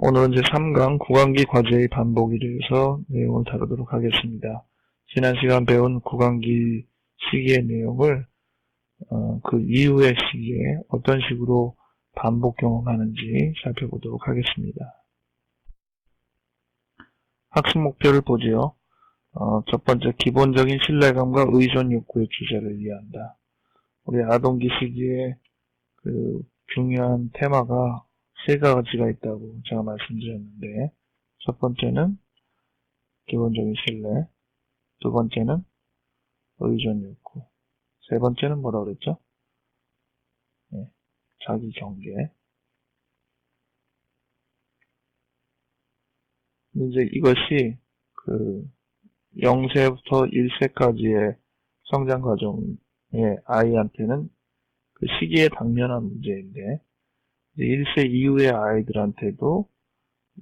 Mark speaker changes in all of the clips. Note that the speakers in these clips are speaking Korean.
Speaker 1: 오늘은 제3강 구강기 과제의 반복에 대해서 내용을 다루도록 하겠습니다. 지난 시간 배운 구강기 시기의 내용을 그 이후의 시기에 어떤 식으로 반복 경험하는지 살펴보도록 하겠습니다. 학습 목표를 보지요. 첫 번째, 기본적인 신뢰감과 의존 욕구의 주제를 이해한다. 우리 아동기 시기에 그 중요한 테마가 세 가지가 있다고 제가 말씀드렸는데, 첫 번째는 기본적인 신뢰, 두 번째는 의존 욕구, 세 번째는 뭐라고 그랬죠? 자기 경계. 이제 이것이 그 0세부터 1세까지의 성장 과정의 아이한테는 그 시기에 당면한 문제인데, 1세 이후의 아이들한테도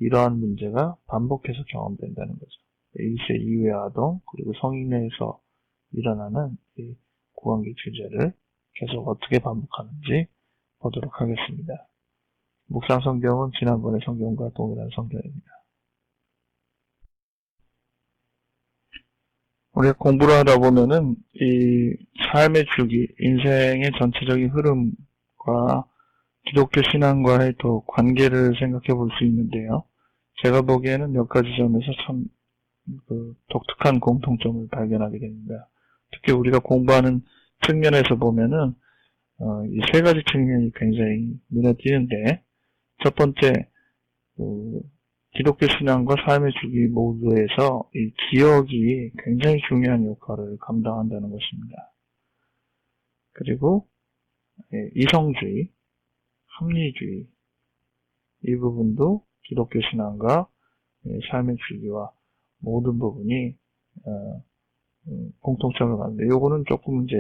Speaker 1: 이러한 문제가 반복해서 경험된다는 거죠. 1세 이후의 아동, 그리고 성인에서 일어나는 이 구강기 주제를 계속 어떻게 반복하는지 보도록 하겠습니다. 묵상 성경은 지난번의 성경과 동일한 성경입니다. 우리가 공부를 하다 보면은 이 삶의 주기, 인생의 전체적인 흐름과 기독교 신앙과의 또 관계를 생각해 볼 수 있는데요. 제가 보기에는 몇 가지 점에서 참 독특한 공통점을 발견하게 됩니다. 특히 우리가 공부하는 측면에서 보면은 이 세 가지 측면이 굉장히 눈에 띄는데, 첫 번째, 기독교 신앙과 삶의 주기 모두에서 이 기억이 굉장히 중요한 역할을 감당한다는 것입니다. 그리고 이성주의, 합리주의, 이 부분도 기독교 신앙과 삶의 주기와 모든 부분이 공통점을 갖는데, 요거는 조금 이제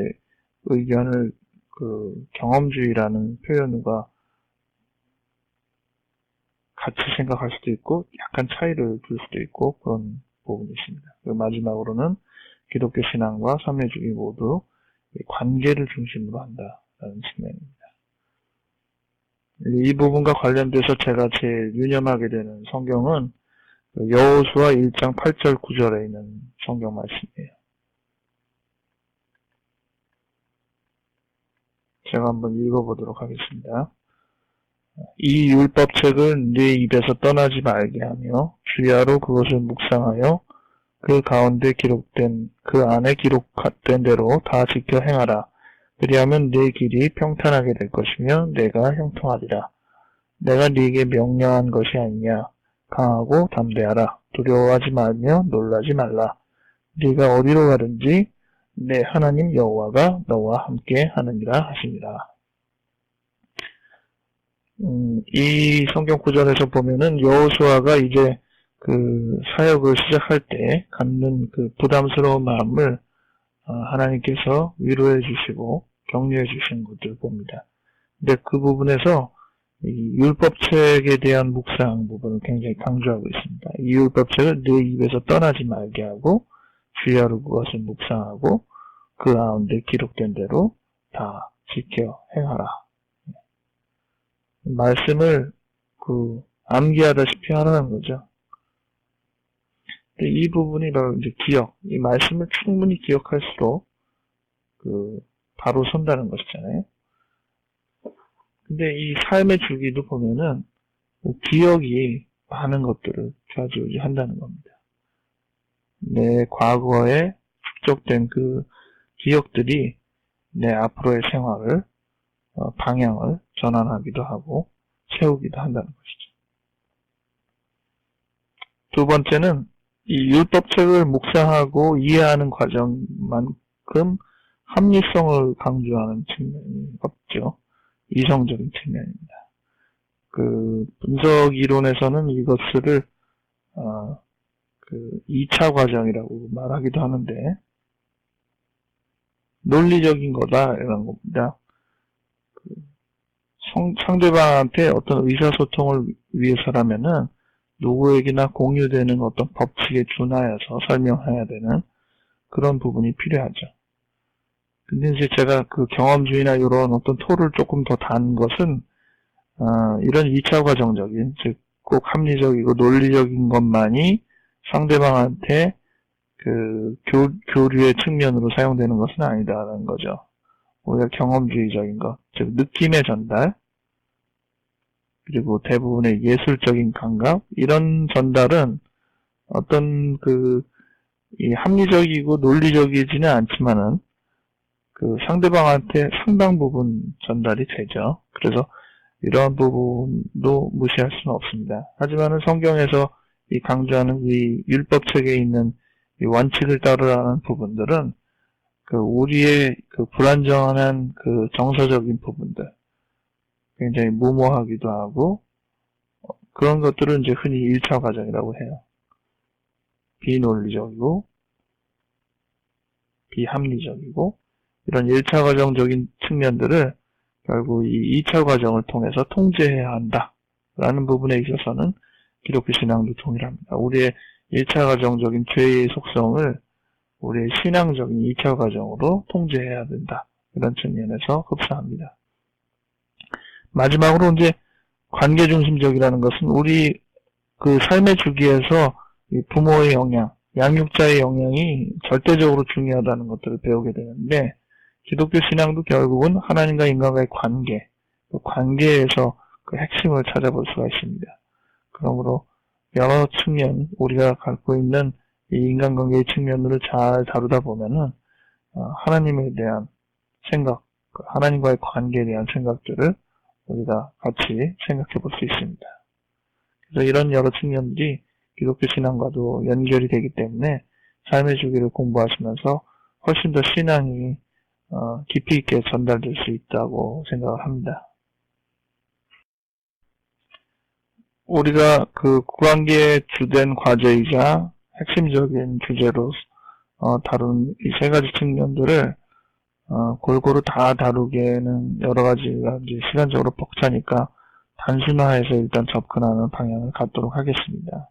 Speaker 1: 의견을 경험주의라는 표현과 같이 생각할 수도 있고 약간 차이를 둘 수도 있고 그런 부분이 있습니다. 그리고 마지막으로는 기독교 신앙과 삶의 주기 모두 관계를 중심으로 한다라는 측면입니다. 이 부분과 관련돼서 제가 제일 유념하게 되는 성경은 여호수아 1장 8절 9절에 있는 성경 말씀이에요. 제가 한번 읽어보도록 하겠습니다. 이 율법책을 네 입에서 떠나지 말게 하며 주야로 그것을 묵상하여 그 가운데 기록된 그 안에 기록된 대로 다 지켜 행하라. 그리하면 네 길이 평탄하게 될 것이며 내가 형통하리라. 내가 네게 명령한 것이 아니냐. 강하고 담대하라. 두려워하지 말며 놀라지 말라. 네가 어디로 가든지 내 하나님 여호와가 너와 함께 하느니라 하시니라. 이 성경 구절에서 보면은 여호수아가 이제 그 사역을 시작할 때 갖는 그 부담스러운 마음을 하나님께서 위로해 주시고 격려해 주신 것을 봅니다. 근데 그 부분에서 이 율법책에 대한 묵상 부분을 굉장히 강조하고 있습니다. 이 율법책을 내 입에서 떠나지 말게 하고 주야로 그것을 묵상하고 그 가운데 기록된 대로 다 지켜 행하라. 말씀을 암기하다시피 하라는 거죠. 이 부분이 바로 이제 기억, 이 말씀을 충분히 기억할수록 바로 선다는 것이잖아요. 근데 이 삶의 주기도 보면은 기억이 많은 것들을 좌지우지한다는 겁니다. 내 과거에 축적된 그 기억들이 내 앞으로의 생활을 방향을 전환하기도 하고 세우기도 한다는 것이죠. 두 번째는 이 율법책을 묵상하고 이해하는 과정만큼 합리성을 강조하는 측면이 없죠. 이성적인 측면입니다. 분석 이론에서는 이것을 2차 과정이라고 말하기도 하는데, 논리적인 거다 이런 겁니다. 상대방한테 어떤 의사소통을 위해서라면은 누구에게나 공유되는 어떤 법칙에 준하여서 설명해야 되는 그런 부분이 필요하죠. 근데 이제 제가 경험주의나 이런 어떤 토를 조금 더 단 것은 이런 2차 과정적인, 즉 꼭 합리적이고 논리적인 것만이 상대방한테 그 교류의 측면으로 사용되는 것은 아니다라는 거죠. 오히려 경험주의적인 것, 즉 느낌의 전달, 그리고 대부분의 예술적인 감각, 이런 전달은 어떤 이 합리적이고 논리적이지는 않지만은 그 상대방한테 상당 부분 전달이 되죠. 그래서 이러한 부분도 무시할 수는 없습니다. 하지만은 성경에서 이 강조하는 이 율법 책에 있는 이 원칙을 따르라는 부분들은 우리의 불안정한 정서적인 부분들, 굉장히 무모하기도 하고, 그런 것들은 이제 흔히 1차 과정이라고 해요. 비논리적이고, 비합리적이고, 이런 1차 과정적인 측면들을 결국 이 2차 과정을 통해서 통제해야 한다. 라는 부분에 있어서는 기독교 신앙도 동일합니다. 우리의 1차 과정적인 죄의 속성을 우리의 신앙적인 2차 과정으로 통제해야 된다. 이런 측면에서 흡사합니다. 마지막으로 이제 관계 중심적이라는 것은 우리 삶의 주기에서 이 부모의 영향, 양육자의 영향이 절대적으로 중요하다는 것들을 배우게 되는데, 기독교 신앙도 결국은 하나님과 인간과의 관계, 그 관계에서 그 핵심을 찾아볼 수가 있습니다. 그러므로 여러 측면, 우리가 갖고 있는 이 인간관계의 측면으로 잘 다루다 보면은 하나님에 대한 생각, 하나님과의 관계에 대한 생각들을 우리가 같이 생각해 볼 수 있습니다. 그래서 이런 여러 측면들이 기독교 신앙과도 연결이 되기 때문에 삶의 주기를 공부하시면서 훨씬 더 신앙이 깊이 있게 전달될 수 있다고 생각을 합니다. 우리가 구관계의 주된 과제이자 핵심적인 주제로 다룬 이 세 가지 측면들을 골고루 다 다루기에는 여러 가지가 이제 시간적으로 벅차니까 단순화해서 일단 접근하는 방향을 갖도록 하겠습니다.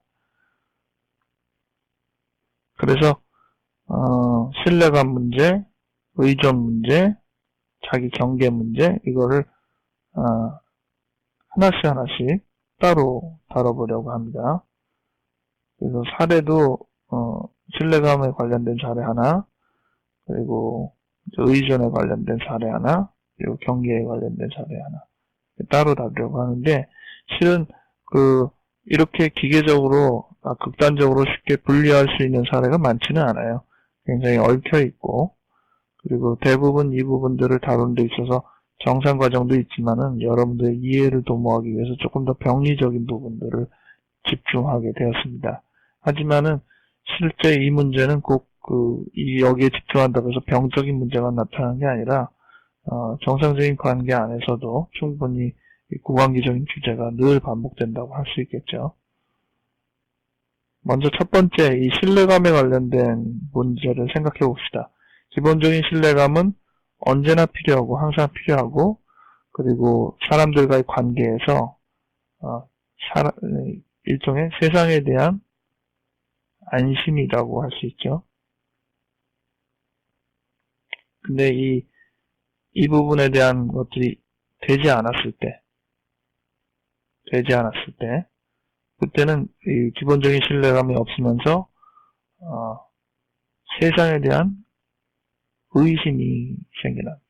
Speaker 1: 그래서 신뢰감 문제, 의존 문제, 자기 경계 문제, 이거를 하나씩 따로 다뤄보려고 합니다. 그래서 사례도 신뢰감에 관련된 사례 하나, 그리고 의존에 관련된 사례 하나, 그리고 경계에 관련된 사례 하나 따로 다루려고 하는데, 실은 이렇게 기계적으로 극단적으로 쉽게 분리할 수 있는 사례가 많지는 않아요. 굉장히 얽혀 있고, 그리고 대부분 이 부분들을 다루는 데 있어서 정상 과정도 있지만은 여러분들의 이해를 도모하기 위해서 조금 더 병리적인 부분들을 집중하게 되었습니다. 하지만은 실제 이 문제는 꼭 여기에 집중한다고 해서 병적인 문제가 나타나는 게 아니라 정상적인 관계 안에서도 충분히 구관계적인 주제가 늘 반복된다고 할 수 있겠죠. 먼저 첫 번째, 이 신뢰감에 관련된 문제를 생각해 봅시다. 기본적인 신뢰감은 언제나 필요하고 항상 필요하고, 그리고 사람들과의 관계에서 일종의 세상에 대한 안심이라고 할 수 있죠. 근데 이 부분에 대한 것들이 되지 않았을 때, 그때는 이 기본적인 신뢰감이 없으면서 세상에 대한 의심이 생겨납니다.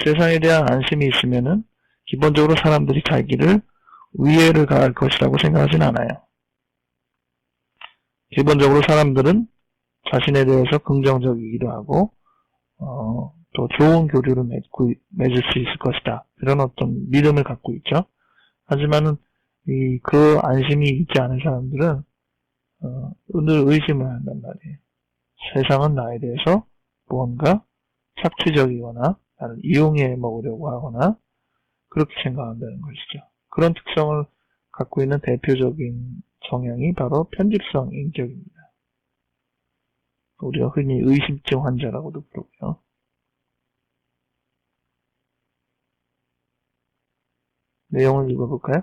Speaker 1: 세상에 대한 안심이 있으면은 기본적으로 사람들이 자기를 위해를 가할 것이라고 생각하진 않아요. 기본적으로 사람들은 자신에 대해서 긍정적이기도 하고 또 좋은 교류를 맺을 수 있을 것이다. 이런 어떤 믿음을 갖고 있죠. 하지만은 그 안심이 있지 않은 사람들은 늘 의심을 한단 말이에요. 세상은 나에 대해서 무언가 착취적이거나 나를 이용해 먹으려고 하거나 그렇게 생각한다는 것이죠. 그런 특성을 갖고 있는 대표적인 성향이 바로 편집성 인격입니다. 우리가 흔히 의심증 환자라고도 부르고요. 내용을 읽어볼까요?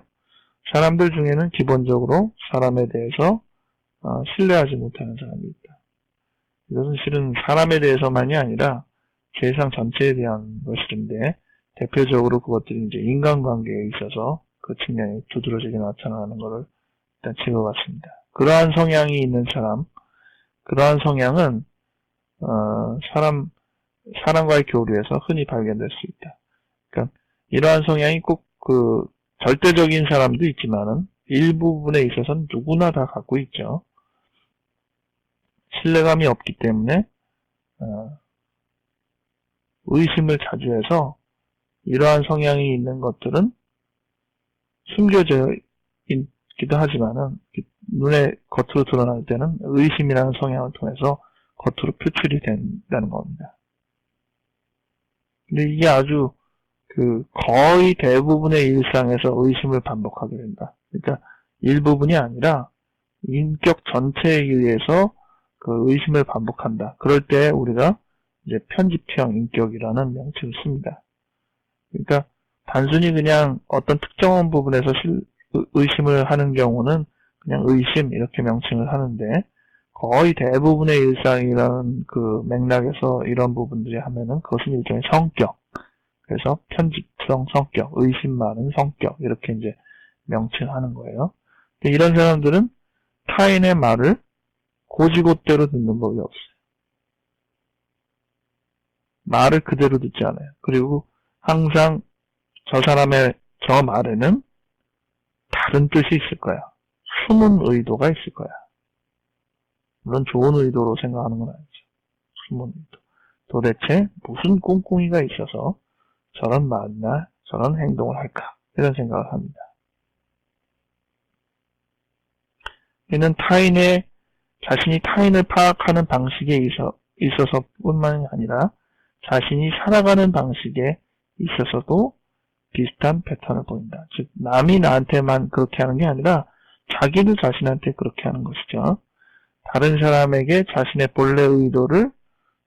Speaker 1: 사람들 중에는 기본적으로 사람에 대해서 신뢰하지 못하는 사람이 있다. 이것은 실은 사람에 대해서만이 아니라 세상 전체에 대한 것인데, 대표적으로 그것들이 이제 인간관계에 있어서 그 측면이 두드러지게 나타나는 것을 일단 짚어봤습니다. 그러한 성향이 있는 사람, 그러한 성향은 사람과의 교류에서 흔히 발견될 수 있다. 그러니까 이러한 성향이 꼭 그 절대적인 사람도 있지만은 일부분에 있어서는 누구나 다 갖고 있죠. 신뢰감이 없기 때문에 의심을 자주 해서 이러한 성향이 있는 것들은 숨겨져 있기도 하지만은 눈에 겉으로 드러날 때는 의심이라는 성향을 통해서 겉으로 표출이 된다는 겁니다. 근데 이게 아주 거의 대부분의 일상에서 의심을 반복하게 된다. 그러니까 일부분이 아니라 인격 전체에 의해서 그 의심을 반복한다. 그럴 때 우리가 이제 편집형 인격이라는 명칭을 씁니다. 그러니까 단순히 그냥 어떤 특정한 부분에서 의심을 하는 경우는 그냥 의심 이렇게 명칭을 하는데 거의 대부분의 일상이라는 그 맥락에서 이런 부분들이 하면은 그것은 일종의 성격. 그래서 편집성 성격, 의심 많은 성격 이렇게 이제 명칭하는 거예요. 이런 사람들은 타인의 말을 고지고대로 듣는 법이 없어요. 말을 그대로 듣지 않아요. 그리고 항상 저 사람의 저 말에는 다른 뜻이 있을 거야. 숨은 의도가 있을 거야. 물론 좋은 의도로 생각하는 건 아니죠. 숨은 의도. 도대체 무슨 꿍꿍이가 있어서 저런 말이나 저런 행동을 할까? 이런 생각을 합니다. 이는 자신이 타인을 파악하는 방식에 있어서 뿐만이 아니라 자신이 살아가는 방식에 있어서도 비슷한 패턴을 보인다. 즉, 남이 나한테만 그렇게 하는 게 아니라 자기도 자신한테 그렇게 하는 것이죠. 다른 사람에게 자신의 본래 의도를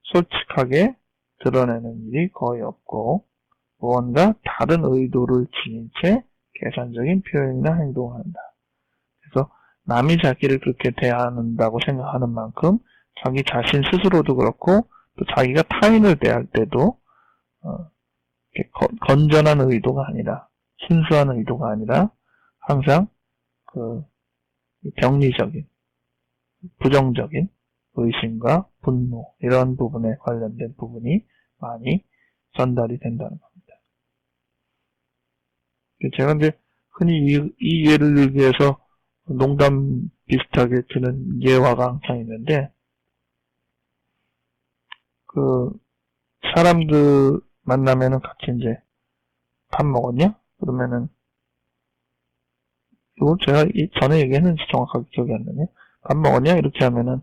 Speaker 1: 솔직하게 드러내는 일이 거의 없고 무언가 다른 의도를 지닌 채 계산적인 표현이나 행동을 한다. 그래서 남이 자기를 그렇게 대한다고 생각하는 만큼 자기 자신 스스로도 그렇고 또 자기가 타인을 대할 때도 건전한 의도가 아니라 순수한 의도가 아니라 항상 병리적인 부정적인 의심과 분노 이런 부분에 관련된 부분이 많이 전달이 된다는 겁니다. 제가 이제 흔히 이 예를 들기 위해서 농담 비슷하게 드는 예화가 항상 있는데 사람들 만나면은 같이 이제 밥 먹었냐? 그러면은 이거 제가 전에 얘기했는지 정확하게 기억이 안 나네요. 밥 먹었냐? 이렇게 하면은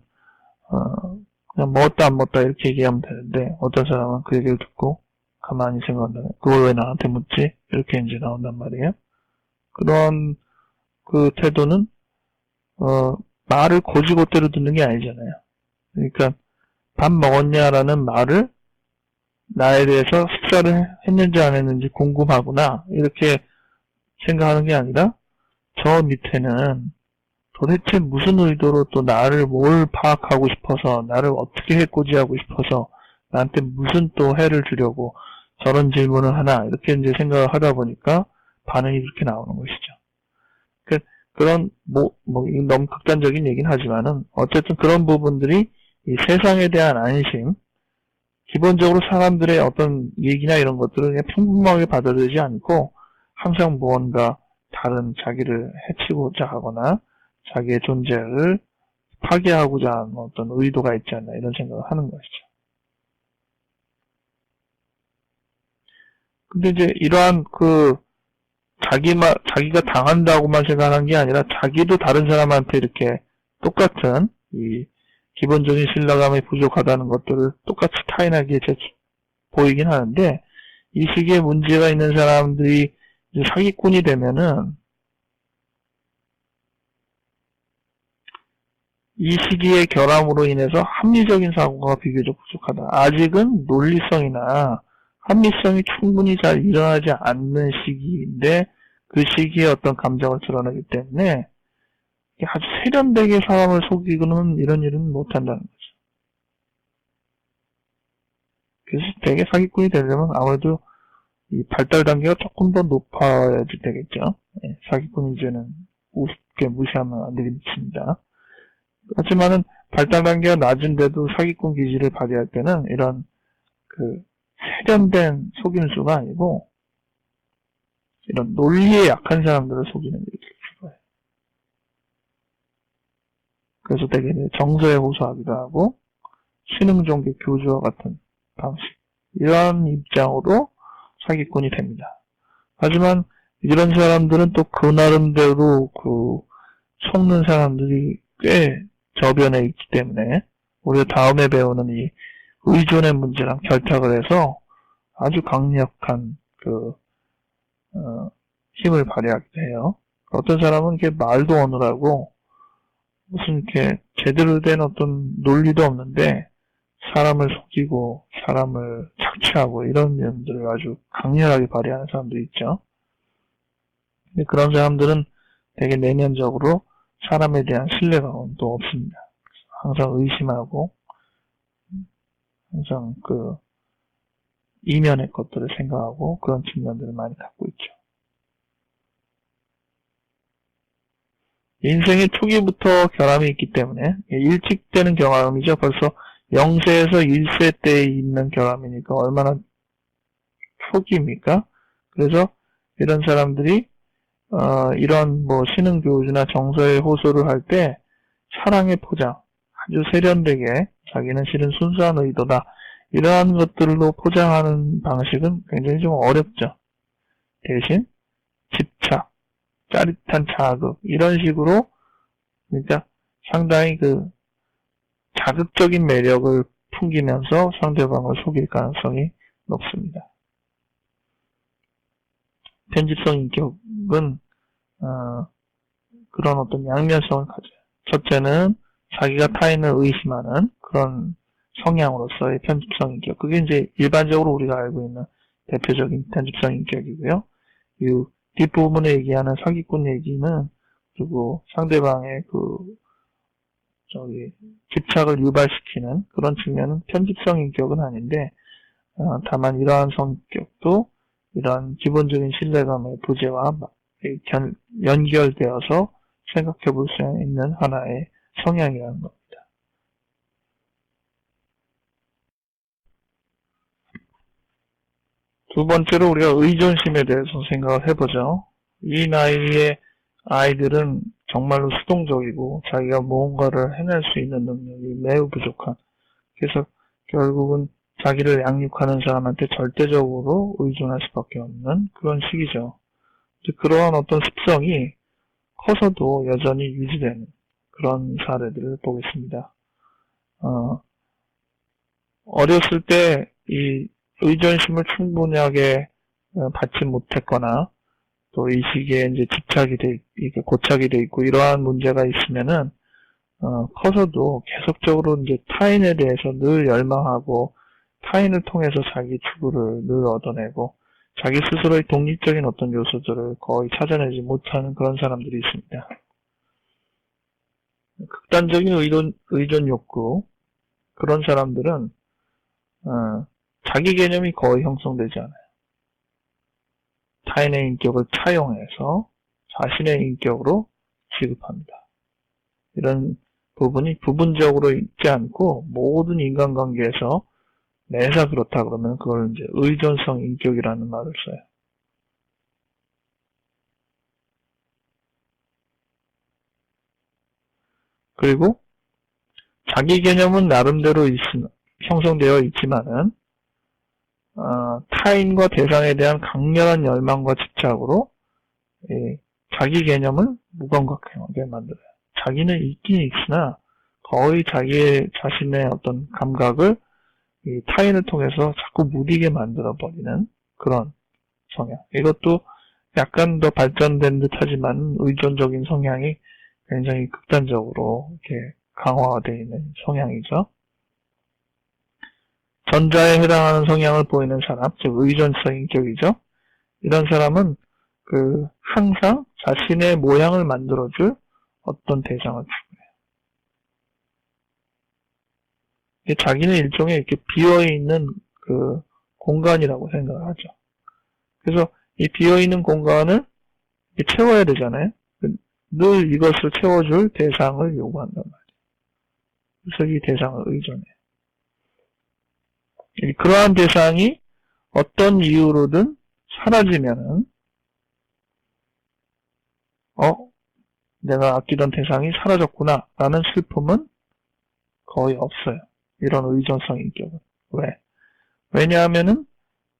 Speaker 1: 그냥 먹었다 안 먹었다 이렇게 얘기하면 되는데 어떤 사람은 그 얘기를 듣고 가만히 생각한다면 그걸 왜 나한테 묻지? 이렇게 이제 나온단 말이에요. 그런 그 태도는 말을 고지고대로 듣는 게 아니잖아요. 그러니까 밥 먹었냐라는 말을 나에 대해서 식사를 했는지 안 했는지 궁금하구나 이렇게 생각하는 게 아니라 저 밑에는 도대체 무슨 의도로 또 나를 뭘 파악하고 싶어서 나를 어떻게 해코지하고 싶어서 나한테 무슨 또 해를 주려고 저런 질문을 하나 이렇게 이제 생각을 하다 보니까 반응이 그렇게 나오는 것이죠. 그런 너무 극단적인 얘기는 하지만은 어쨌든 그런 부분들이 이 세상에 대한 안심, 기본적으로 사람들의 어떤 얘기나 이런 것들을 그냥 평범하게 받아들이지 않고 항상 무언가 다른 자기를 해치고자 하거나 자기의 존재를 파괴하고자 하는 어떤 의도가 있지 않나 이런 생각을 하는 것이죠. 근데 이제 이러한 자기가 당한다고만 생각하는 게 아니라 자기도 다른 사람한테 이렇게 똑같은 이 기본적인 신뢰감이 부족하다는 것들을 똑같이 타인에게 보이긴 하는데 이 시기에 문제가 있는 사람들이 이제 사기꾼이 되면은 이 시기의 결함으로 인해서 합리적인 사고가 비교적 부족하다. 아직은 논리성이나 합리성이 충분히 잘 일어나지 않는 시기인데 그 시기에 어떤 감정을 드러내기 때문에 아주 세련되게 사람을 속이고는 이런 일은 못한다는 거죠. 그래서 되게 사기꾼이 되려면 아무래도 이 발달 단계가 조금 더 높아야 되겠죠. 예, 사기꾼 이제는 우습게 무시하면 안 되겠습니다. 하지만은 발달 단계가 낮은데도 사기꾼 기질을 발휘할 때는 이런 그 세련된 속임수가 아니고 이런 논리에 약한 사람들을 속이는 게 필요해요. 그래서 되게 정서에 호소하기도 하고 신흥종교 교주와 같은 방식, 이런 입장으로 사기꾼이 됩니다. 하지만 이런 사람들은 또 그 나름대로 속는 사람들이 꽤 저변에 있기 때문에 우리가 다음에 배우는 이 의존의 문제랑 결탁을 해서 아주 강력한 힘을 발휘하기도 해요. 어떤 사람은 이렇게 말도 어눌하고 무슨 이렇게 제대로 된 어떤 논리도 없는데 사람을 속이고 사람을 착취하고 이런 면들을 아주 강렬하게 발휘하는 사람도 있죠. 근데 그런 사람들은 되게 내면적으로 사람에 대한 신뢰가 또 없습니다. 항상 의심하고 항상 이면의 것들을 생각하고 그런 측면들을 많이 갖고 있죠. 인생의 초기부터 결함이 있기 때문에 일찍 되는 경험이죠. 벌써 0세에서 1세 때 있는 결함이니까 얼마나 초기입니까? 그래서 이런 사람들이 이런 신흥교주나 정서의 호소를 할 때 사랑의 포장, 아주 세련되게 자기는 실은 순수한 의도다, 이러한 것들로 포장하는 방식은 굉장히 좀 어렵죠. 대신 집착, 짜릿한 자극, 이런 식으로 그러니까 상당히 자극적인 매력을 풍기면서 상대방을 속일 가능성이 높습니다. 편집성 인격은 그런 어떤 양면성을 가져요. 첫째는 자기가 타인을 의심하는 그런 성향으로서의 편집성 인격. 그게 이제 일반적으로 우리가 알고 있는 대표적인 편집성 인격이고요. 이 뒷부분에 얘기하는 사기꾼 얘기는 그리고 상대방의 집착을 유발시키는 그런 측면은 편집성 인격은 아닌데, 다만 이러한 성격도 이러한 기본적인 신뢰감의 부재와 연결되어서 생각해 볼 수 있는 하나의 성향이라는 겁니다. 두 번째로 우리가 의존심에 대해서 생각을 해보죠. 이 나이의 아이들은 정말로 수동적이고 자기가 무언가를 해낼 수 있는 능력이 매우 부족한, 그래서 결국은 자기를 양육하는 사람한테 절대적으로 의존할 수밖에 없는 그런 시기죠. 그러한 어떤 습성이 커서도 여전히 유지되는 그런 사례들을 보겠습니다. 어렸을 때 이 의존심을 충분하게 받지 못했거나 또 이 시기에 이제 이게 고착이 돼 있고 이러한 문제가 있으면은 커서도 계속적으로 이제 타인에 대해서 늘 열망하고 타인을 통해서 자기 추구를 늘 얻어내고 자기 스스로의 독립적인 어떤 요소들을 거의 찾아내지 못하는 그런 사람들이 있습니다. 극단적인 의존 욕구, 그런 사람들은 자기 개념이 거의 형성되지 않아요. 타인의 인격을 차용해서 자신의 인격으로 취급합니다. 이런 부분이 부분적으로 있지 않고 모든 인간관계에서 매사 그렇다 그러면 그걸 이제 의존성 인격이라는 말을 써요. 그리고 자기 개념은 나름대로 형성되어 있지만은 타인과 대상에 대한 강렬한 열망과 집착으로 자기 개념을 무감각하게 만들어요. 자기는 있긴 있으나 거의 자신의 어떤 감각을 타인을 통해서 자꾸 무디게 만들어버리는 그런 성향. 이것도 약간 더 발전된 듯 하지만 의존적인 성향이 굉장히 극단적으로 이렇게 강화되어 있는 성향이죠. 전자에 해당하는 성향을 보이는 사람, 즉 의존성 인격이죠. 이런 사람은 항상 자신의 모양을 만들어줄 어떤 대상을 추구해요. 자기는 일종의 이렇게 비어있는 공간이라고 생각을 하죠. 그래서 이 비어있는 공간을 채워야 되잖아요. 늘 이것을 채워줄 대상을 요구한단 말이에요. 그래서 이 대상을 의존해요. 그러한 대상이 어떤 이유로든 사라지면은, 내가 아끼던 대상이 사라졌구나 라는 슬픔은 거의 없어요. 이런 의존성 인격은. 왜? 왜냐하면은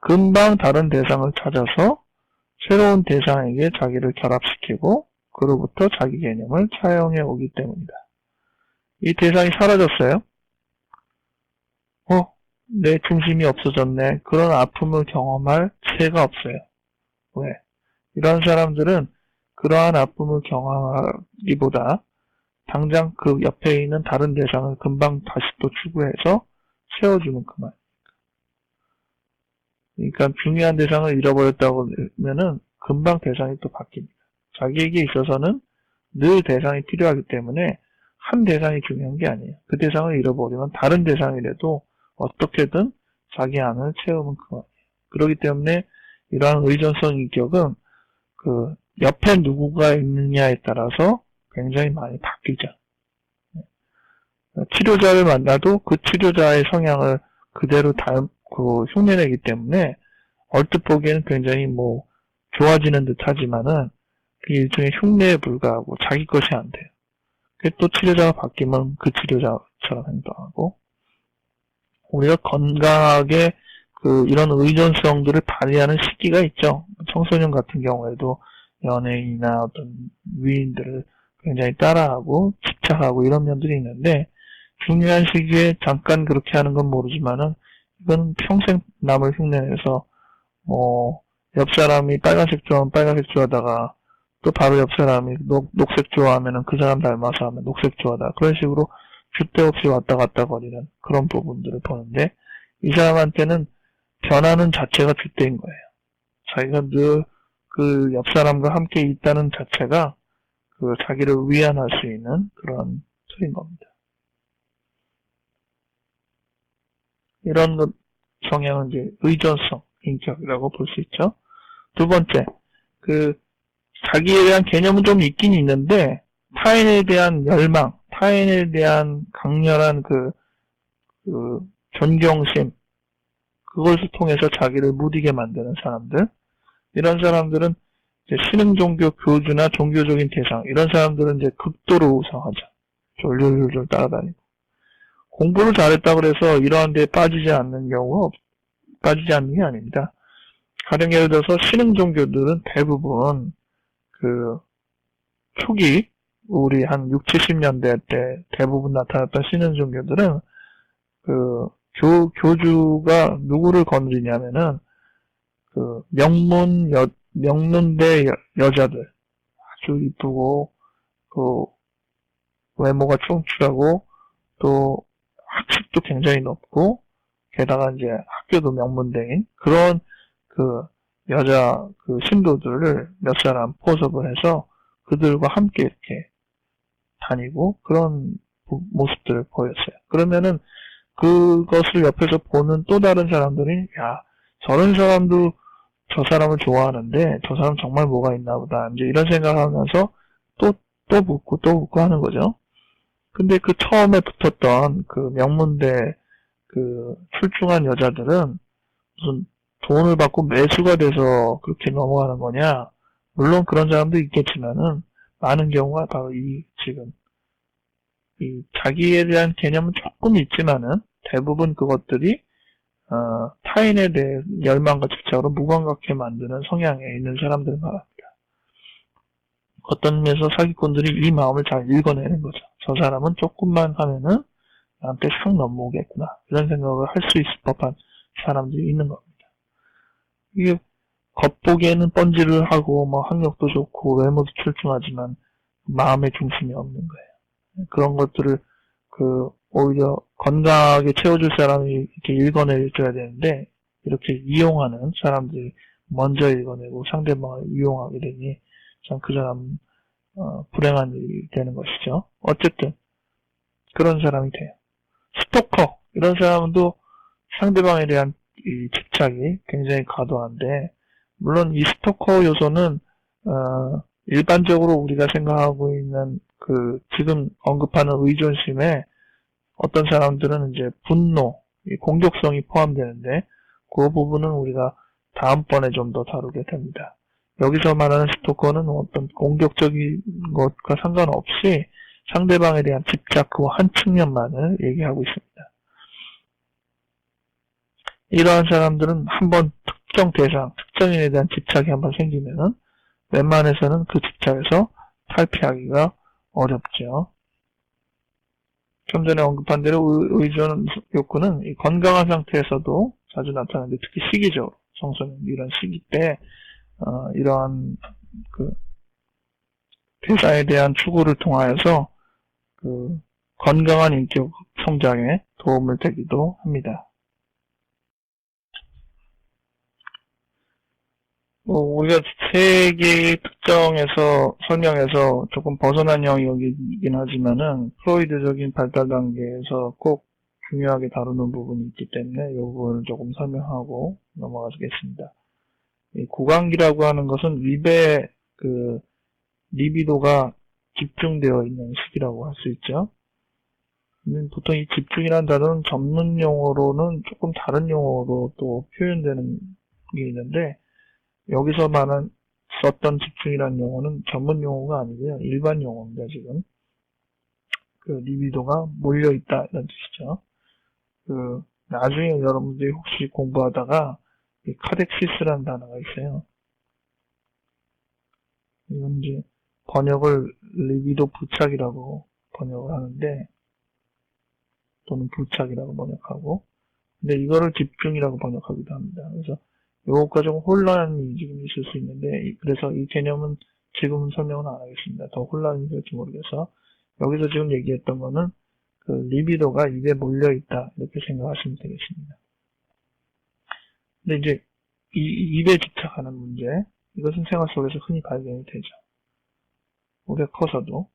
Speaker 1: 금방 다른 대상을 찾아서 새로운 대상에게 자기를 결합시키고 그로부터 자기 개념을 차용해 오기 때문이다. 이 대상이 사라졌어요. 내 중심이 없어졌네. 그런 아픔을 경험할 새가 없어요. 왜? 이런 사람들은 그러한 아픔을 경험하기보다 당장 그 옆에 있는 다른 대상을 금방 다시 또 추구해서 채워주는 그만. 그러니까 중요한 대상을 잃어버렸다고 하면은 금방 대상이 또 바뀝니다. 자기에게 있어서는 늘 대상이 필요하기 때문에 한 대상이 중요한 게 아니에요. 그 대상을 잃어버리면 다른 대상이라도 어떻게든 자기 안을 채우면 그만이에요. 그렇기 때문에 이러한 의존성 인격은 그 옆에 누구가 있느냐에 따라서 굉장히 많이 바뀌죠. 치료자를 만나도 그 치료자의 성향을 그대로 흉내내기 때문에 얼뜻 보기에는 굉장히 좋아지는 듯 하지만은 그게 일종의 흉내에 불과하고 자기 것이 안 돼요. 또 치료자가 바뀌면 그 치료자처럼 행동하고, 우리가 건강하게 이런 의존성들을 발휘하는 시기가 있죠. 청소년 같은 경우에도 연예인이나 어떤 위인들을 굉장히 따라하고 집착하고 이런 면들이 있는데, 중요한 시기에 잠깐 그렇게 하는 건 모르지만은 이건 평생 남을 흉내내서 옆 사람이 빨간색 좋아하면 빨간색 좋아하다가 또 바로 옆 사람이 녹색 좋아하면은 그 사람 닮아서 하면 녹색 좋아하다. 그런 식으로 줏대 없이 왔다 갔다 거리는 그런 부분들을 보는데, 이 사람한테는 변하는 자체가 줏대인 거예요. 자기가 늘 그 옆 사람과 함께 있다는 자체가 자기를 위안할 수 있는 그런 틀인 겁니다. 이런 성향은 이제 의존성 인격이라고 볼 수 있죠. 두 번째, 자기에 대한 개념은 좀 있긴 있는데 타인에 대한 열망, 타인에 대한 강렬한 존경심, 그것을 통해서 자기를 무디게 만드는 사람들, 이런 사람들은 이제 신흥 종교 교주나 종교적인 대상, 이런 사람들은 이제 극도로 우상하죠. 졸졸졸 따라다니고. 공부를 잘했다 그래서 이러한 데에 빠지지 않는 게 아닙니다. 가령 예를 들어서 신흥 종교들은 대부분 초기, 우리 한 6, 70년대 때 대부분 나타났던 신흥 종교들은 교주가 누구를 건드리냐면은 명문대 여자들, 아주 이쁘고 외모가 충출하고 또 학식도 굉장히 높고 게다가 이제 학교도 명문대인 그런 여자 신도들을 몇 사람 포섭을 해서 그들과 함께 이렇게 다니고 그런 모습들을 보였어요. 그러면은 그것을 옆에서 보는 또 다른 사람들이 저런 사람도 저 사람을 좋아하는데 저 사람 정말 뭐가 있나 보다 이제 이런 생각하면서 또 붙고 하는 거죠. 근데 처음에 붙었던 명문대 출중한 여자들은 무슨 돈을 받고 매수가 돼서 그렇게 넘어가는 거냐? 물론 그런 사람도 있겠지만은 많은 경우가 바로 지금 자기에 대한 개념은 조금 있지만은 대부분 그것들이 타인에 대해 열망과 집착으로 무감각하게 만드는 성향에 있는 사람들을 말합니다. 어떤 면에서 사기꾼들이 이 마음을 잘 읽어내는 거죠. 저 사람은 조금만 하면은 나한테 싹 넘어오겠구나. 이런 생각을 할 수 있을 법한 사람들이 있는 겁니다. 이게 겉보기에는 번지를 하고 학력도 좋고 외모도 출중하지만 마음의 중심이 없는 거예요. 그런 것들을 오히려 건강하게 채워줄 사람이 이렇게 읽어내줘야 되는데 이렇게 이용하는 사람들이 먼저 읽어내고 상대방을 이용하게 되니 참 그 사람 불행한 일이 되는 것이죠. 어쨌든 그런 사람이 돼요. 스토커 이런 사람도 상대방에 대한 이 집착이 굉장히 과도한데 물론 이 스토커 요소는 일반적으로 우리가 생각하고 있는 그 지금 언급하는 의존심에 어떤 사람들은 이제 분노, 공격성이 포함되는데 그 부분은 우리가 다음번에 좀 더 다루게 됩니다. 여기서 말하는 스토커는 어떤 공격적인 것과 상관없이 상대방에 대한 집착 그 한 측면만을 얘기하고 있습니다. 이러한 사람들은 한번 특정 대상, 특정인에 대한 집착이 한번 생기면은 웬만해서는 그 집착에서 탈피하기가 어렵죠. 좀 전에 언급한 대로 의존 욕구는 건강한 상태에서도 자주 나타나는데 특히 시기적으로 청소년 이런 시기 때 이러한 그 대사에 대한 추구를 통하여서 그 건강한 인격 성장에 도움을 되기도 합니다. 우리가 세 개의 특정에서 설명해서 조금 벗어난 영역이긴 하지만은 프로이드적인 발달 단계에서 꼭 중요하게 다루는 부분이 있기 때문에 이 부분을 조금 설명하고 넘어가겠습니다. 이 구강기라고 하는 것은 입의 그 리비도가 집중되어 있는 시기라고 할 수 있죠. 보통 이 집중이라는 단어는 전문 용어로는 조금 다른 용어로 또 표현되는 게 있는데 여기서 썼던 집중이라는 용어는 전문 용어가 아니고요. 일반 용어입니다, 지금. 그 리비도가 몰려있다, 이런 뜻이죠. 나중에 여러분들이 혹시 공부하다가 카덱시스라는 단어가 있어요. 이건 이제 번역을 리비도 부착이라고 번역을 하는데, 또는 부착이라고 번역하고, 근데 이거를 집중이라고 번역하기도 합니다. 그래서 이것과 좀 혼란이 지금 있을 수 있는데, 그래서 이 개념은 지금은 설명은 안 하겠습니다. 더 혼란이 될지 모르겠어. 여기서 지금 얘기했던 거는 그 리비도가 입에 몰려있다 이렇게 생각하시면 되겠습니다. 근데 이제 이 입에 집착하는 문제, 이것은 생활 속에서 흔히 발견이 되죠. 우리가 커서도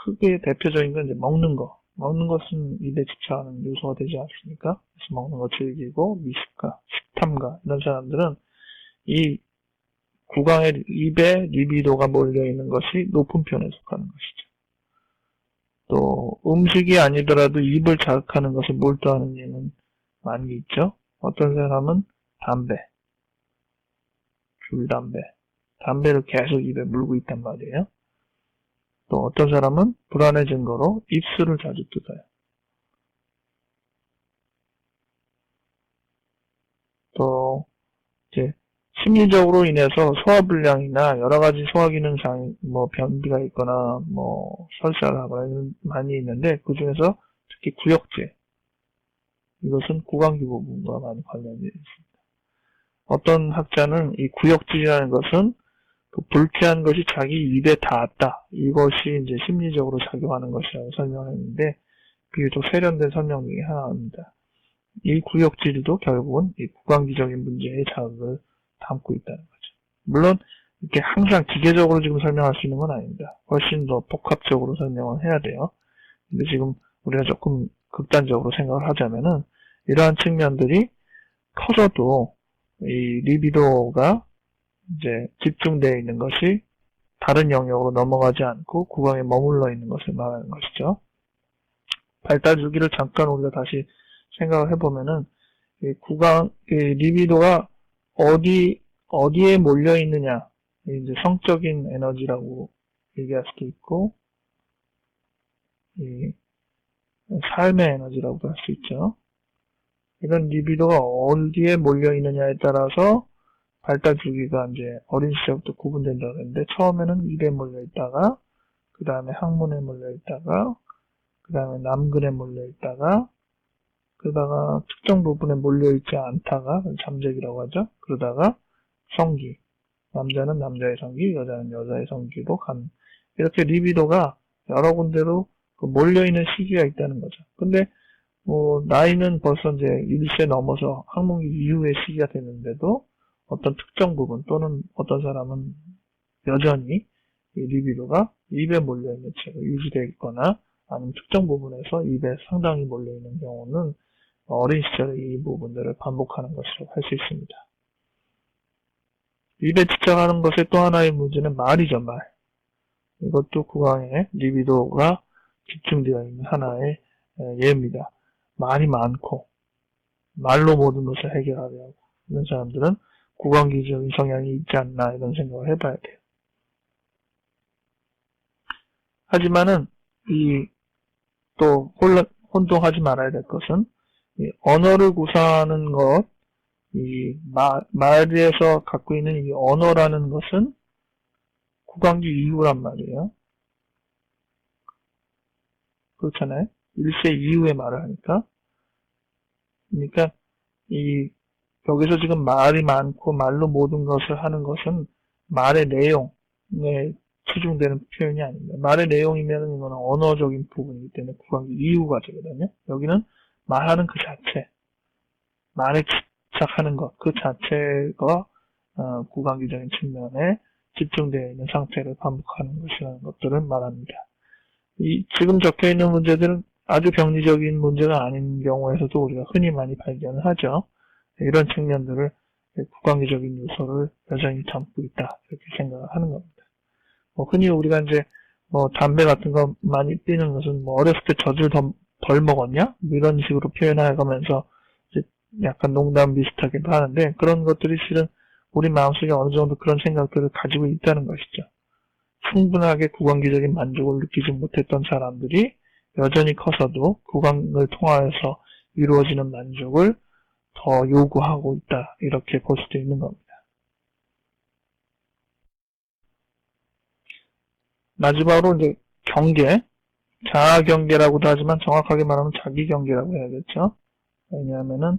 Speaker 1: 크게 대표적인 건 이제 먹는 거. 먹는 것은 입에 집착하는 요소가 되지 않습니까? 그래서 먹는 거 즐기고 미식가, 식탐가 이런 사람들은 이 구강의 입에 리비도가 몰려있는 것이 높은 편에 속하는 것이죠. 또 음식이 아니더라도 입을 자극하는 것을 몰두하는 예는 많이 있죠. 어떤 사람은 담배, 줄담배, 담배를 계속 입에 물고 있단 말이에요. 또 어떤 사람은 불안의 증거로 입술을 자주 뜯어요. 또 이제 심리적으로 인해서 소화불량이나 여러 가지 소화기능상 변비가 있거나 설사를 하거나 많이 있는데 그 중에서 특히 구역질, 이것은 구강기 부분과 많이 관련되어 있습니다. 어떤 학자는 이 구역질이라는 것은 그 불쾌한 것이 자기 입에 닿았다. 이것이 이제 심리적으로 작용하는 것이라고 설명했는데 비교적 세련된 설명 중에 하나입니다. 이 구역질도 결국은 이 구강기적인 문제의 자극을 담고 있다는 거죠. 물론 이렇게 항상 기계적으로 지금 설명할 수 있는 건 아닙니다. 훨씬 더 복합적으로 설명을 해야 돼요. 근데 지금 우리가 조금 극단적으로 생각을 하자면은 이러한 측면들이 커져도 이 리비도가 이제 집중되어 있는 것이 다른 영역으로 넘어가지 않고 구강에 머물러 있는 것을 말하는 것이죠. 발달 주기를 잠깐 우리가 다시 생각을 해보면은 이 리비도가 어디에 몰려 있느냐, 이제 성적인 에너지라고 얘기할 수도 있고, 이 삶의 에너지라고도 할 수 있죠. 이런 리비도가 어디에 몰려 있느냐에 따라서 발달 주기가 이제 어린 시절부터 구분된다고 했는데, 처음에는 입에 몰려 있다가, 그 다음에 항문에 몰려 있다가, 그 다음에 남근에 몰려 있다가, 그러다가 특정 부분에 몰려있지 않다가 잠재기라고 하죠. 그러다가 성기, 남자는 남자의 성기, 여자는 여자의 성기로 가는, 이렇게 리비도가 여러 군데로 몰려있는 시기가 있다는 거죠. 근데 나이는 벌써 이제 1세 넘어서 항문기 이후의 시기가 되는데도 어떤 특정 부분 또는 어떤 사람은 여전히 이 리비도가 입에 몰려있는 채로 유지되어 있거나 아니면 특정 부분에서 입에 상당히 몰려있는 경우는 어린 시절에 이 부분들을 반복하는 것이라고 할 수 있습니다. 입에 집착하는 것의 또 하나의 문제는 말이죠, 말. 이것도 국왕의 리비도가 집중되어 있는 하나의 예입니다. 말이 많고 말로 모든 것을 해결하려 하고 이런 사람들은 국왕기적인 성향이 있지 않나 이런 생각을 해봐야 돼요. 하지만은 또 혼동하지 말아야 될 것은 이 언어를 구사하는 것, 말에서 갖고 있는 이 언어라는 것은 국왕기 이후란 말이에요. 그렇잖아요. 1세 이후에 말을 하니까. 그러니까 여기서 지금 말이 많고 말로 모든 것을 하는 것은 말의 내용에 치중되는 표현이 아닙니다. 말의 내용이면 이거는 언어적인 부분이기 때문에 국왕기 이후가 되거든요. 여기는 말하는 그 자체, 말에 집착하는 것, 그 자체가 국왕기적인 측면에 집중되어 있는 상태를 반복하는 것이라는 것들을 말합니다. 지금 적혀 있는 문제들은 아주 병리적인 문제가 아닌 경우에서도 우리가 흔히 많이 발견을 하죠. 이런 측면들을 국왕기적인 요소를 여전히 담고 있다 이렇게 생각을 하는 겁니다. 흔히 우리가 이제 담배 같은 거 많이 피는 것은 어렸을 때 젖을 덜 먹었냐? 이런 식으로 표현해가면서 약간 농담 비슷하기도 하는데 그런 것들이 실은 우리 마음속에 어느 정도 그런 생각들을 가지고 있다는 것이죠. 충분하게 국왕기적인 만족을 느끼지 못했던 사람들이 여전히 커서도 국왕을 통하여서 이루어지는 만족을 더 요구하고 있다. 이렇게 볼 수도 있는 겁니다. 마지막으로 이제 경계, 자아경계라고도 하지만 정확하게 말하면 자기경계라고 해야겠죠. 왜냐하면은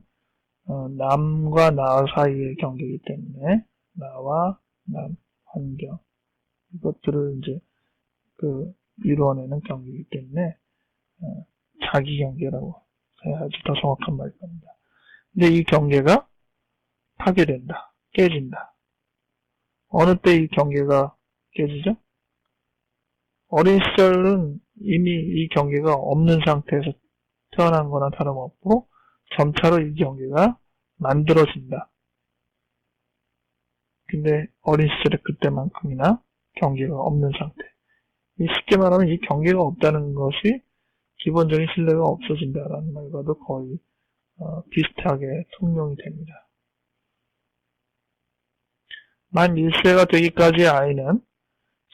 Speaker 1: 남과 나 사이의 경계이기 때문에 나와 남, 환경 이것들을 이제 이루어내는 경계이기 때문에 자기경계라고 해야지 더 정확한 말일 겁니다. 근데 이 경계가 파괴된다, 깨진다. 어느 때 이 경계가 깨지죠? 어린 시절은 이미 이 경계가 없는 상태에서 태어난 거나 다름없고 점차로 이 경계가 만들어진다. 근데 어린 시절에 그때만큼이나 경계가 없는 상태. 쉽게 말하면 이 경계가 없다는 것이 기본적인 신뢰가 없어진다라는 말과도 거의 비슷하게 통용이 됩니다. 만 1세가 되기까지 아이는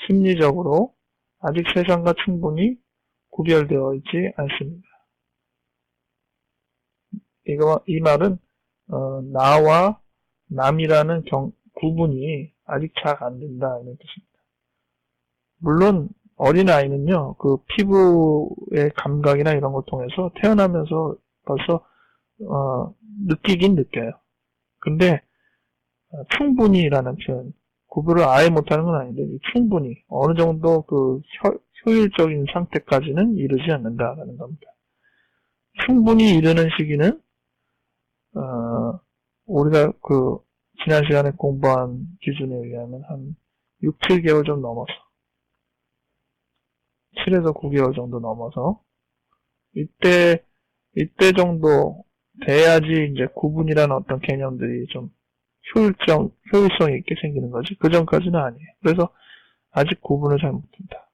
Speaker 1: 심리적으로 아직 세상과 충분히 구별되어 있지 않습니다. 이 말은 나와 남이라는 구분이 아직 잘 안 된다 이런 뜻입니다. 물론 어린아이는요 그 피부의 감각이나 이런 걸 통해서 태어나면서 벌써 느끼긴 느껴요. 근데 충분히라는 표현, 구분을 아예 못하는 건 아닌데 충분히 어느 정도 그 효율적인 상태까지는 이르지 않는다라는 겁니다. 충분히 이르는 시기는 우리가 지난 시간에 공부한 기준에 의하면 한 6, 7개월 좀 넘어서 7에서 9개월 정도 넘어서 이때 정도 돼야지 이제 구분이라는 어떤 개념들이 좀 효율성 있게 생기는 거지. 그 전까지는 아니에요. 그래서 아직 구분을 잘 못한다.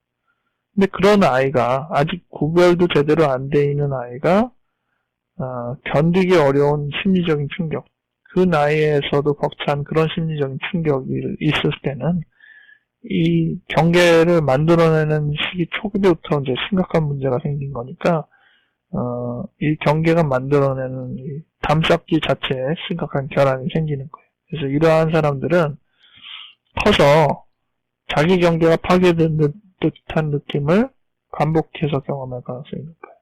Speaker 1: 근데 그런 아이가 아직 구별도 제대로 안 돼 있는 아이가 견디기 어려운 심리적인 충격, 그 나이에서도 벅찬 그런 심리적인 충격이 있을 때는 이 경계를 만들어내는 시기 초기부터 이제 심각한 문제가 생긴 거니까 이 경계가 만들어내는 이 담쌓기 자체에 심각한 결함이 생기는 거예요. 그래서 이러한 사람들은 커서 자기 경계가 파괴된 듯한 느낌을 반복해서 경험할 가능성이 높아요.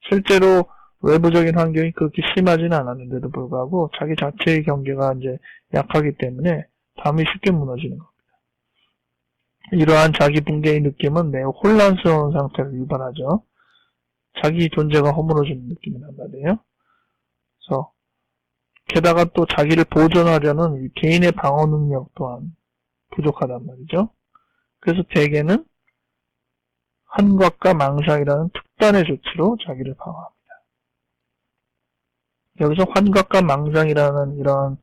Speaker 1: 실제로 외부적인 환경이 그렇게 심하지는 않았는데도 불구하고 자기 자체의 경계가 이제 약하기 때문에 담이 쉽게 무너지는 겁니다. 이러한 자기 붕괴의 느낌은 매우 혼란스러운 상태를 유발하죠. 자기 존재가 허물어지는 느낌이란 말이에요. 그래서 게다가 또 자기를 보존하려는 개인의 방어 능력 또한 부족하단 말이죠. 그래서 대개는 환각과 망상이라는 특단의 조치로 자기를 방어합니다. 여기서 환각과 망상이라는 이런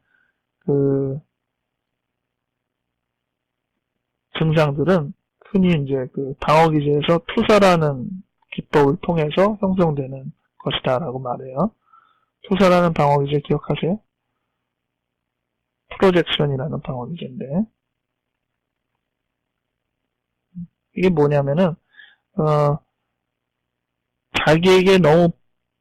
Speaker 1: 증상들은 흔히 이제 그 방어기제에서 투사라는 기법을 통해서 형성되는 것이다라고 말해요. 투사라는 방어기제 기억하세요? 프로젝션이라는 방어기제인데, 이게 뭐냐면은, 자기에게 너무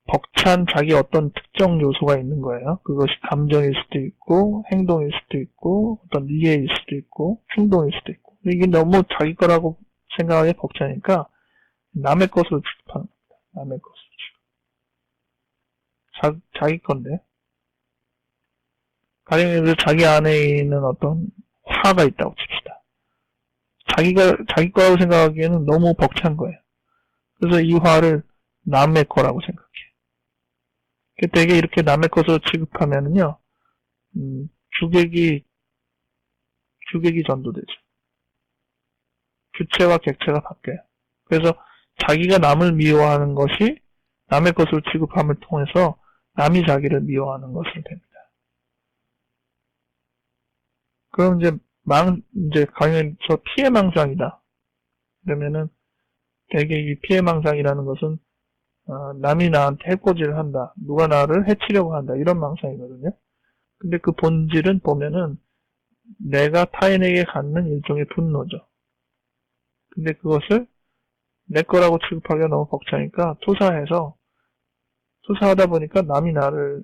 Speaker 1: 벅찬 자기 어떤 특정 요소가 있는 거예요. 그것이 감정일 수도 있고, 행동일 수도 있고, 어떤 이해일 수도 있고, 행동일 수도 있고. 이게 너무 자기 거라고 생각하기에 벅차니까 남의 것으로 취급하는 겁니다. 남의 것으로 취급. 자기 건데. 가령 예를 들어 자기 안에 있는 어떤 화가 있다고 칩시다. 자기 거라고 생각하기에는 너무 벅찬 거예요. 그래서 이 화를 남의 거라고 생각해요. 되게 이렇게 남의 것으로 취급하면은요, 주객이 전도되죠. 주체와 객체가 바뀌어요. 그래서 자기가 남을 미워하는 것이 남의 것으로 취급함을 통해서 남이 자기를 미워하는 것으로 됩니다. 그럼 이제 강연에서 피해망상이다. 그러면은 되게 이 피해망상이라는 것은 남이 나한테 해코지를 한다. 누가 나를 해치려고 한다. 이런 망상이거든요. 근데 그 본질은 보면은 내가 타인에게 갖는 일종의 분노죠. 근데 그것을 내 거라고 취급하기가 너무 벅차니까 투사하다 보니까 남이 나를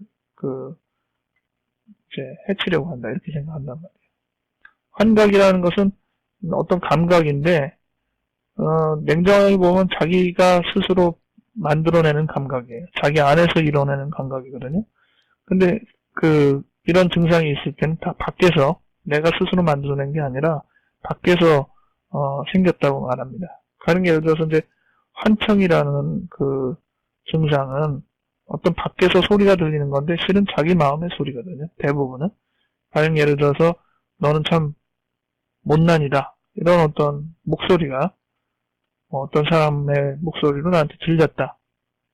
Speaker 1: 이제 해치려고 한다. 이렇게 생각한단 말이에요. 환각이라는 것은 어떤 감각인데, 냉정하게 보면 자기가 스스로 만들어내는 감각이에요. 자기 안에서 이뤄내는 감각이거든요. 근데 이런 증상이 있을 때는 다 밖에서 내가 스스로 만들어낸 게 아니라 밖에서 생겼다고 말합니다. 가령 예를 들어서 이제 환청이라는 그 증상은 어떤 밖에서 소리가 들리는 건데 실은 자기 마음의 소리거든요. 대부분은. 가령 예를 들어서 너는 참 못난이다. 이런 어떤 목소리가 어떤 사람의 목소리로 나한테 들렸다.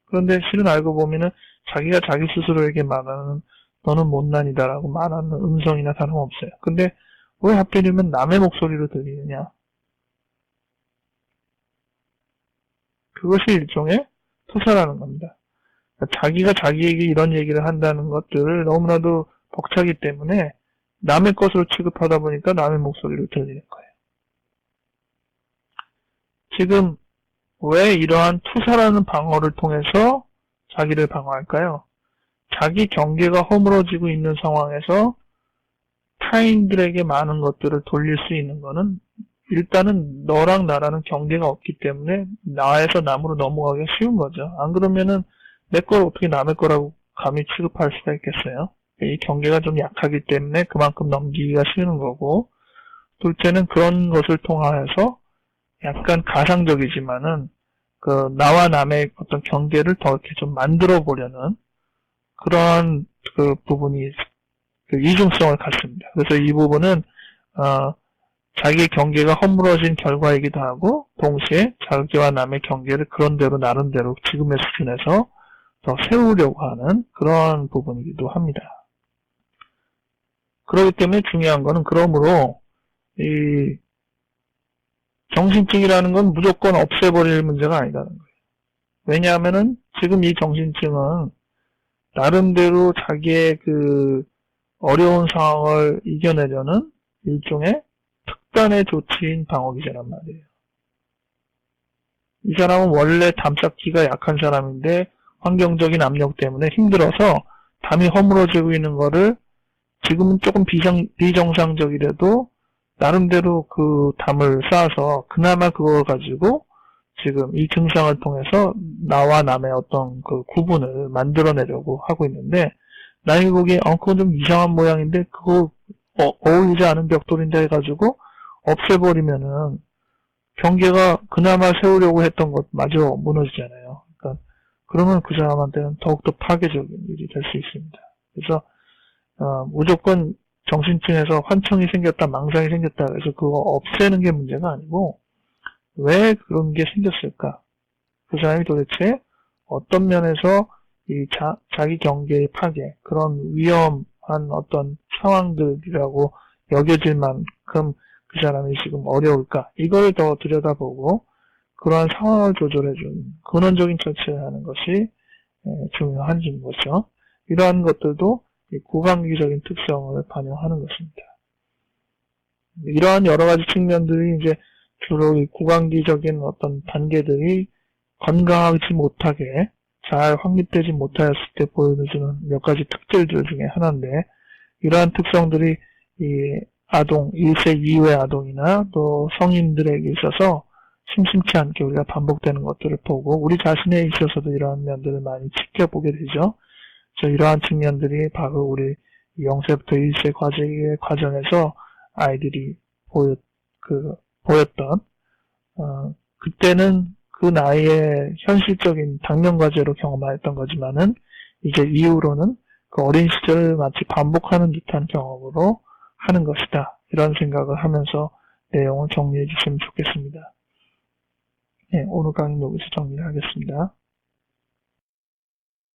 Speaker 1: 그런데 실은 알고 보면은 자기가 자기 스스로에게 말하는 너는 못난이다라고 말하는 음성이나 다름없어요. 근데 왜 하필이면 남의 목소리로 들리느냐? 그것이 일종의 투사라는 겁니다. 그러니까 자기가 자기에게 이런 얘기를 한다는 것들을 너무나도 벅차기 때문에 남의 것으로 취급하다 보니까 남의 목소리로 들리는 거예요. 지금 왜 이러한 투사라는 방어를 통해서 자기를 방어할까요? 자기 경계가 허물어지고 있는 상황에서 타인들에게 많은 것들을 돌릴 수 있는 거는 일단은 너랑 나라는 경계가 없기 때문에 나에서 남으로 넘어가기가 쉬운 거죠. 안 그러면은 내 걸 어떻게 남의 거라고 감히 취급할 수가 있겠어요? 이 경계가 좀 약하기 때문에 그만큼 넘기기가 쉬운 거고, 둘째는 그런 것을 통하여서 약간 가상적이지만은 나와 남의 어떤 경계를 더 이렇게 좀 만들어 보려는 그런 부분이 이중성을 갖습니다. 그래서 이 부분은 자기의 경계가 허물어진 결과이기도 하고 동시에 자기와 남의 경계를 그런대로 나름대로 지금의 수준에서 더 세우려고 하는 그런 부분이기도 합니다. 그렇기 때문에 중요한 거는 그러므로 이 정신증이라는 건 무조건 없애버릴 문제가 아니라는 거예요. 왜냐하면은 지금 이 정신증은 나름대로 자기의 어려운 상황을 이겨내려는 일종의 특단의 조치인 방어기제란 말이에요. 이 사람은 원래 담쌓기가 약한 사람인데 환경적인 압력 때문에 힘들어서 담이 허물어지고 있는 거를 지금은 조금 비정상적이라도 나름대로 그 담을 쌓아서 그나마 그걸 가지고 지금 이 증상을 통해서 나와 남의 어떤 구분을 만들어내려고 하고 있는데, 나에게 보기에 그건 좀 이상한 모양인데 그거 어울리지 않은 벽돌인데 해가지고 없애버리면은 경계가 그나마 세우려고 했던 것마저 무너지잖아요. 그러니까 그러면 그 사람한테는 더욱더 파괴적인 일이 될 수 있습니다. 그래서 무조건 정신증에서 환청이 생겼다, 망상이 생겼다 그래서 그거 없애는 게 문제가 아니고 왜 그런 게 생겼을까? 그 사람이 도대체 어떤 면에서 이 자기 경계의 파괴, 그런 위험한 어떤 상황들이라고 여겨질 만큼 그 사람이 지금 어려울까? 이걸 더 들여다보고 그러한 상황을 조절해주는 근원적인 처치를 하는 것이 중요한 거죠. 이러한 것들도 구강기적인 특성을 반영하는 것입니다. 이러한 여러 가지 측면들이 이제 주로 이 구강기적인 어떤 단계들이 건강하지 못하게 잘 확립되지 못하였을 때 보여주는 몇 가지 특질들 중에 하나인데, 이러한 특성들이 이 아동, 1세 이후의 아동이나 또 성인들에게 있어서 심심치 않게 우리가 반복되는 것들을 보고 우리 자신에 있어서도 이러한 면들을 많이 지켜보게 되죠. 그래서 이러한 측면들이 바로 우리 0세부터 1세 과정에서 아이들이 보였던, 그때는 그 나이에 현실적인 당면과제로 경험하였던 거지만은 이제 이후로는 그 어린 시절을 마치 반복하는 듯한 경험으로 하는 것이다. 이런 생각을 하면서 내용을 정리해 주시면 좋겠습니다. 네, 오늘 강의는 여기서 정리를 하겠습니다.